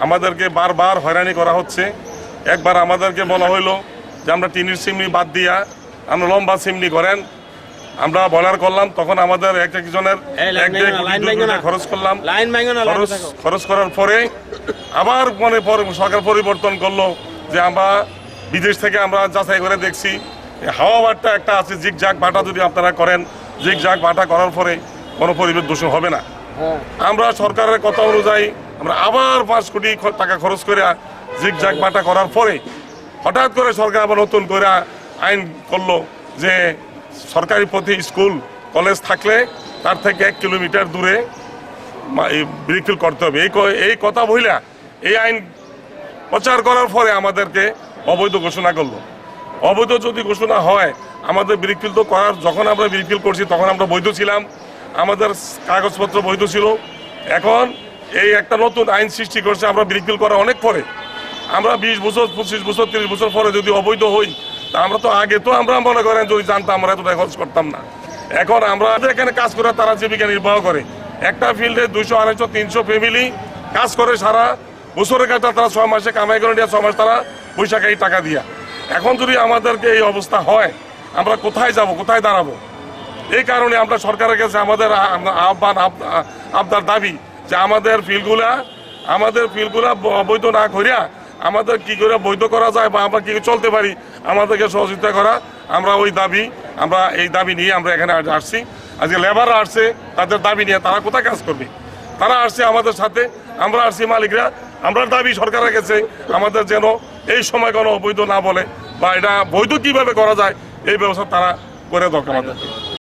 আমাদেরকে বারবার হয়রানি করা হচ্ছে। একবার আমাদেরকে বলা হইলো যে আমরা টিনের চিমনি বাদ দিয়া আমরা লম্বা চিমনি করেন, আমরা বলার করলাম, তখন আমাদের একজনের খরচ করলাম। খরচ করার পরে আবার সরকার পরিবর্তন করলো যে আমরা বিদেশ থেকে আমরা যাচাই করে দেখছি হাওয়া বাটটা একটা আছে, জিগজাগ বাটা যদি আপনারা করেন, জিগজাগ বাটা করার পরে কোনো পরিবেশ দূষণ হবে না। আমরা সরকারের কথা অনুযায়ী আমরা আবার 5 কোটি টাকা খরচ করে জিগজাগ বাটা করার পরে হঠাৎ করে সরকার আবার নতুন করে আইন করলো যে সরকারি পথে স্কুল কলেজ থাকলে তার থেকে 1 কিলোমিটার দূরে ব্রিকফিল করতে হবে। এই কথা বইলা এই আইন প্রচার করার পরে আমাদেরকে অবৈধ ঘোষণা করলো। অবৈধ যদি ঘোষণা হয়, আমাদের ব্রিকফিল তো করার, যখন আমরা ব্রিকফিল করছি তখন আমরা বৈধ ছিলাম, আমাদের কাগজপত্র বৈধ ছিল। এখন এই একটা নতুন আইন সৃষ্টি করছে, আমরা ব্রিকফিল করা অনেক পরে, আমরা 20 বছর 25 বছর 30 বছর পরে যদি অবৈধ হই, তা আমরা তো আগে তো আমরা মনে করেন যদি জানতাম আমরা এতটা খরচ করতাম না। এখন আমরা এখানে কাজ করে তারা জীবিকা নির্বাহ করে, একটা ফিল্ডে 200 250 300 ফ্যামিলি কাজ করে সারা বছরের কাজটা তারা 6 মাসে কামাই করে নিয়ে 6 মাস তারা বৈশাখে এই টাকা দিয়া। এখন যদি আমাদেরকে এই অবস্থা হয়, আমরা কোথায় যাব, কোথায় দাঁড়াবো? এই কারণে আমরা সরকারের কাছে আমাদের আহ্বান, আপনার দাবি যে আমাদের ফিল্ডগুলা অবৈধ না করিয়া আমাদের কি করে বৈধ করা যায় বা আমরা কি চলতে পারি, আমাদেরকে সহযোগিতা করা। আমরা এই দাবি নিয়ে আমরা এখানে আসছি। আজকে লেবাররা আসছে তাদের দাবি নিয়ে, তারা কোথায় কাজ করবে? তারা আসছে আমাদের সাথে, আমরা আসছি মালিকরা। আমরা দাবি সরকারের কাছে আমাদের যেন এই সময় কোনো অবৈধ না বলে, বা এটা বৈধ কিভাবে করা যায় এই ব্যবস্থা তারা করে দরকার আমাদের।